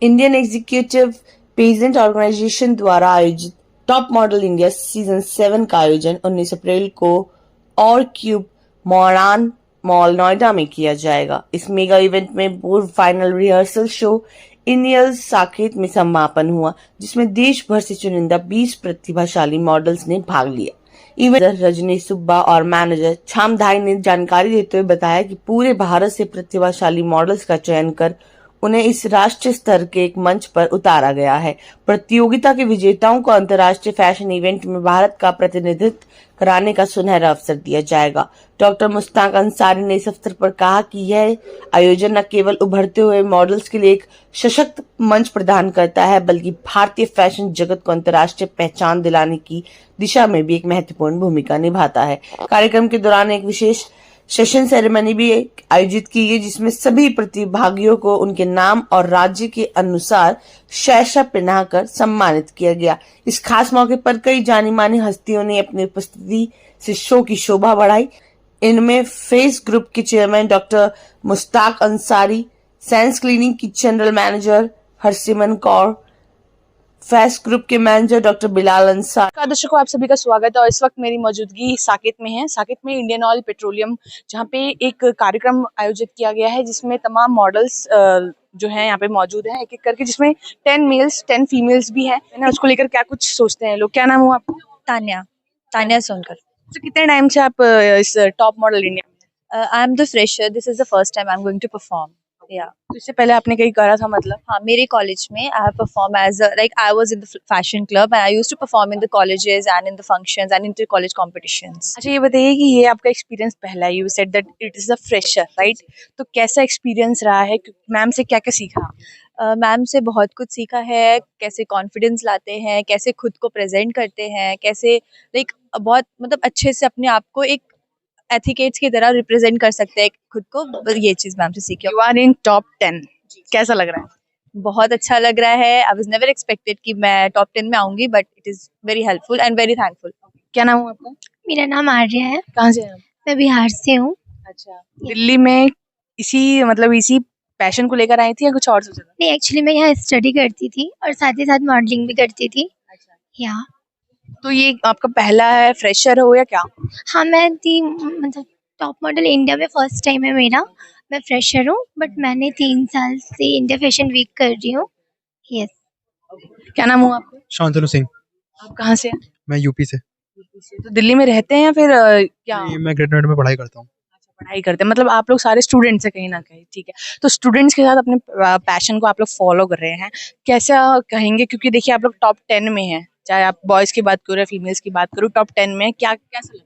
Indian executive pageant organisation द्वारा आयोजित top model India season 7 का आयोजन 19 अप्रैल को और क्यूब मोरान मॉल नोएडा में किया जाएगा। इस मेगा इवेंट में पूर्व final rehearsal show Indian Saket में समापन हुआ, जिसमें देश भर से चुनिंदा 20 प्रतिभाशाली मॉडल्स ने भाग लिया। इवेंट रजनी सुब्बा और मैनेजर छामधाई ने जानकारी देते हुए बताया कि पूरे भारत से प्रतिभाशाली मॉडल्स का चयन कर उन्हें इस राष्ट्रीय स्तर के एक मंच पर उतारा गया है। प्रतियोगिता के विजेताओं को अंतर्राष्ट्रीय फैशन इवेंट में भारत का प्रतिनिधित्व कराने का सुनहरा अवसर दिया जाएगा। डॉक्टर मुश्ताक अंसारी ने इस अवसर पर कहा कि यह आयोजन न केवल उभरते हुए मॉडल्स के लिए एक सशक्त मंच प्रदान करता है, बल्कि भारतीय फैशन जगत को अंतर्राष्ट्रीय पहचान दिलाने की दिशा में भी एक महत्वपूर्ण भूमिका निभाता है। कार्यक्रम के दौरान एक विशेष सेशन सेरेमनी भी आयोजित की गई, जिसमें सभी प्रतिभागियों को उनके नाम और राज्य के अनुसार शैशा पहनाकर सम्मानित किया गया। इस खास मौके पर कई जानी मानी हस्तियों ने अपनी उपस्थिति से शो की शोभा बढ़ाई। इनमें फेस ग्रुप के chairman doctor Mushtaq Ansari, sense clinic की general manager Harsimran Kaur, face group के मैनेजर डॉक्टर बिलाल अंसार। दर्शकों, आप सभी का स्वागत है और इस वक्त मेरी मौजूदगी साकेत में है। साकेत में इंडियन ऑयल पेट्रोलियम, जहां पे एक कार्यक्रम आयोजित किया गया है, जिसमें तमाम मॉडल्स जो हैं यहाँ पे मौजूद हैं, एक एक करके, जिसमें 10 मेल्स 10 फीमेल्स भी हैं। उसको लेकर क्या कुछ सोचते हैं लोग? क्या नाम हुआ आपका? तान्या सोनकर। तो कितने टाइम से आप इस टॉप मॉडल इंडिया में? I am the fresher, this is the first time I am going to perform. तो इससे पहले आपने कहीं करा था? मतलब हाँ, मेरे कॉलेज में I have perform as like I was in the fashion club and I used to perform in the colleges and in the functions and inter college competitions. अच्छा, ये बताइए कि ये आपका एक्सपीरियंस पहला है, you said that it is a fresher, right? तो कैसा एक्सपीरियंस रहा है? मैम से क्या क्या सीखा? मैम से बहुत कुछ सीखा है, कैसे कॉन्फिडेंस लाते हैं, कैसे खुद को प्रेजेंट करते हैं, कैसे लाइक बहुत मतलब अच्छे से अपने आप को एक एथिकेट्स की तरह रिप्रेजेंट कर सकते हैं खुद को। ये चीज मैम से सीखी। यू आर इन टॉप 10, कैसा लग रहा है? बहुत अच्छा लग रहा है। आई वाज नेवर एक्सपेक्टेड कि मैं टॉप 10 में आऊंगी, but it is very helpful and very thankful. क्या नाम है आपका? मेरा नाम आर्या है। कहाँ से हैं आप? मैं बिहार से हूँ। अच्छा, दिल्ली में इसी पैशन को लेकर आई थी या कुछ और सोचा था? नहीं, एक्चुअली मैं यहाँ स्टडी करती थी और साथ ही साथ मॉडलिंग भी करती थी। अच्छा, यहाँ तो ये आपका पहला है, फ्रेशर हो या क्या? हाँ, मैं थी मतलब टॉप मॉडल इंडिया में फर्स्ट टाइम है मेरा। मैं फ्रेशर हूँ, बट मैंने 3 साल से इंडिया फैशन वीक कर रही हूँ। यस। क्या नाम हुआ आपका? शांतनु सिंह। आप कहाँ से हैं? मैं यूपी से। तो दिल्ली में रहते हैं या फिर क्या? मैं ग्रेड नोएडा में पढ़ाई करता हूँ। अच्छा, पढ़ाई करते हैं, मतलब आप लोग सारे स्टूडेंट्स हैं कहीं ना कहीं, ठीक है? तो स्टूडेंट्स के साथ अपने पैशन को आप लोग फॉलो कर रहे हैं, कैसा कहेंगे? क्योंकि देखिए आप लोग टॉप 10 में हैं, चाहे आप बॉयज की बात करो या फीमेल्स की बात करो, टॉप 10 में क्या कैसा लग रहा है?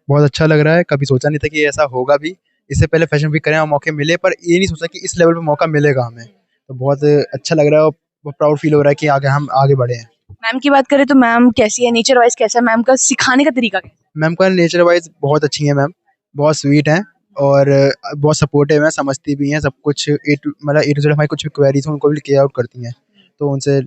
बहुत अच्छा लग रहा है। कभी सोचा नहीं था कि ऐसा होगा भी। इससे पहले फैशन वीक करें और मौके मिले, पर ये नहीं सोचा कि इस लेवल पे मौका मिलेगा हमें। तो बहुत अच्छा लग रहा है और प्राउड फील हो रहा है कि हम आगे बढ़े हैं। मैम की बात करें तो मैम कैसी है? नेचर वाइज कैसा है? मैम का सिखाने का तरीका कैसा है? मैम का नेचर वाइज बहुत अच्छी है। मैम बहुत स्वीट हैं और बहुत सपोर्टिव हैं, समझती भी हैं सब कुछ। मतलब ए टू जेड हमारी कुछ भी क्वेरीज हो उनको भी क्लियर आउट करती हैं, तो उनसे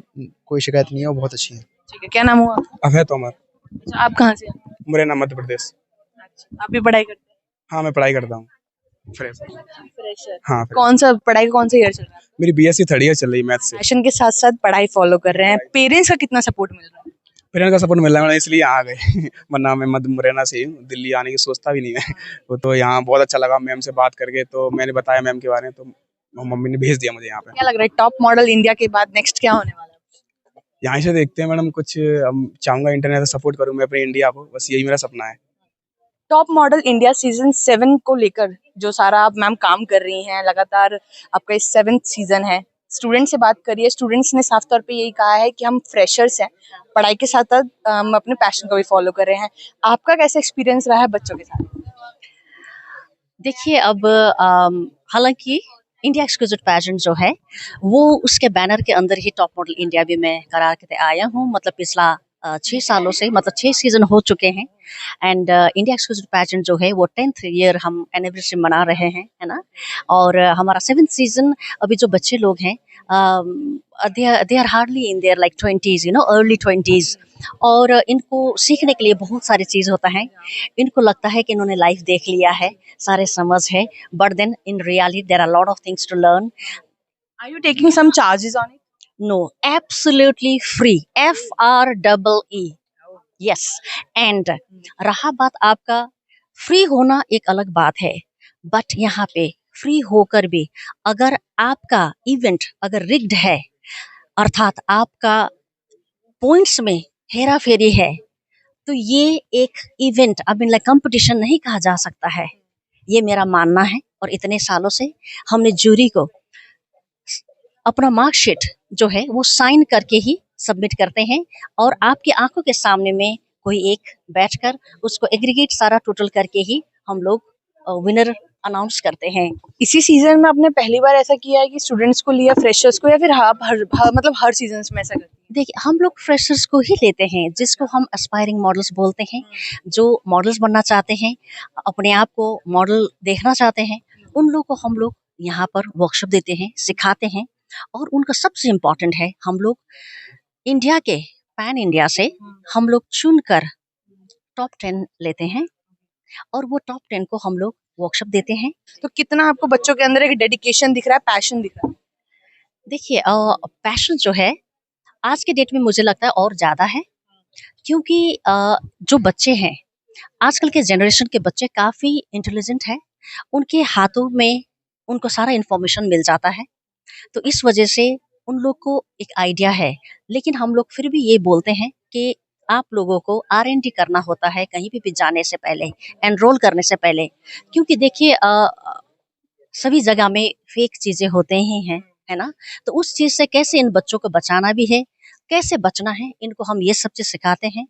कोई शिकायत नहीं है, वो बहुत अच्छी है। ठीक है, क्या नाम हुआ? अभय तोमर। अच्छा, आप कहाँ से हैं? मुरैना मध्य प्रदेश। अच्छा, आप भी पढ़ाई करते हैं? हाँ, मैं पढ़ाई करता हूँ। फ्रेश। फ्रेशर। हाँ, कौन सा पढ़ाई का कौन सा ईयर चल रहा है? मेरी बीएससी थर्ड ईयर चल रही है मैथ से। फैशन के साथ साथ पढ़ाई फॉलो कर रहे हैं, पेरेंट्स का कितना सपोर्ट मिल रहा है? पेरेंट्स का सपोर्ट मिल रहा है, इसलिए यहाँ आ गए वरना मैं मध्य मुरैना से ही हूँ, दिल्ली आने की सोचता भी नहीं है। वो तो यहाँ बहुत अच्छा लगा मैम से बात करके, तो मैंने बताया मैम के बारे में, तो मम्मी ने भेज दिया मुझे यहाँ पे। क्या लग रहा है टॉप मॉडल इंडिया के बाद नेक्स्ट क्या होने वाला है? यहाँ से देखते हैं मैडम, कुछ चाहूंगा इंटरनेशनल सपोर्ट करूँ मैं अपने इंडिया को, बस यही मेरा सपना है। टॉप मॉडल इंडिया सीजन 7 को लेकर जो सारा आप मैम काम कर रही हैं, लगातार आपका इस 7th सीजन है। स्टूडेंट से बात करिए, स्टूडेंट्स ने साफ तौर पे यही कहा है कि हम फ्रेशर्स हैं, पढ़ाई के साथ साथ हम अपने पैशन को भी फॉलो कर रहे हैं। आपका कैसा एक्सपीरियंस रहा है बच्चों के साथ? देखिए, अब हालांकि इंडिया एक्सक्लूसिव पैजेंट जो है वो उसके बैनर के अंदर ही टॉप मॉडल इंडिया भी मैं करा के आया हूँ। मतलब पिछला 6 सालों से, मतलब 6 सीजन हो चुके हैं। एंड इंडिया एक्सक्लूसिव पैजेंट जो है वो 10th ईयर हम एनिवर्सरी मना रहे हैं, है ना। और हमारा 7th सीजन, अभी जो बच्चे लोग हैं they are hardly in their like 20s, early 20s। और इनको सीखने के लिए बहुत सारी चीज़ होता है। इनको लगता है कि इन्होंने लाइफ देख लिया है, सारे समझ है, but then in reality there are lot of things to learn. Are you taking some charges on it? No, absolutely free, FREE, yes. And रहा बात आपका फ्री होना, एक अलग बात है, बट यहाँ पे फ्री होकर भी अगर आपका इवेंट अगर रिग्ड है, अर्थात आपका पॉइंट्स में हेरा फेरी है, तो ये एक event I mean like competition नहीं कहा जा सकता है। ये मेरा मानना है, और इतने सालों से हमने जूरी को अपना मार्कशीट जो है वो साइन करके ही सबमिट करते हैं, और आपकी आंखों के सामने में कोई एक बैठकर उसको एग्रीगेट सारा टोटल करके ही हम लोग विनर अनाउंस करते हैं। इसी सीजन में आपने पहली बार ऐसा किया है कि स्टूडेंट्स को लिया, फ्रेशर्स को, या फिर आप मतलब हर सीजन में ऐसा करते हैं? देखिए, हम लोग फ्रेशर्स को ही लेते हैं, जिसको हम एस्पायरिंग मॉडल्स बोलते हैं, जो मॉडल्स बनना चाहते हैं, अपने आप को मॉडल देखना चाहते हैं, उन लोगों को हम लोग यहाँ पर वर्कशॉप देते हैं, सिखाते हैं। और उनका सबसे इम्पोर्टेंट है, हम लोग इंडिया के पैन इंडिया से हम लोग चुनकर टॉप 10 लेते हैं, और वो टॉप 10 को हम लोग वर्कशॉप देते हैं। तो कितना आपको बच्चों के अंदर एक डेडिकेशन दिख रहा है, पैशन दिख रहा है? देखिए, पैशन जो है आज के डेट में मुझे लगता है और ज़्यादा है, क्योंकि जो बच्चे हैं, आजकल के जनरेशन के बच्चे काफ़ी इंटेलिजेंट हैं, उनके हाथों में उनको सारा इन्फॉर्मेशन मिल जाता है, तो इस वजह से उन लोग को एक आइडिया है। लेकिन हम लोग फिर भी ये बोलते हैं कि आप लोगों को R&D करना होता है कहीं भी जाने से पहले, एनरोल करने से पहले, क्योंकि देखिए सभी जगह में फेक चीज़ें होते ही हैं, है ना? तो उस चीज़ से कैसे इन बच्चों को बचाना भी है, कैसे बचना है, इनको हम ये सब चीज़ सिखाते हैं।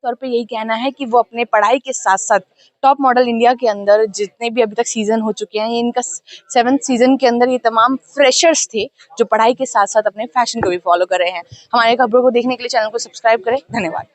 तौर पे यही कहना है कि वो अपने पढ़ाई के साथ साथ टॉप मॉडल इंडिया के अंदर जितने भी अभी तक सीजन हो चुके हैं, ये इनका 7th सीजन के अंदर ये तमाम फ्रेशर्स थे जो पढ़ाई के साथ साथ अपने फैशन को भी फॉलो कर रहे हैं। हमारे खबरों को देखने के लिए चैनल को सब्सक्राइब करें। धन्यवाद।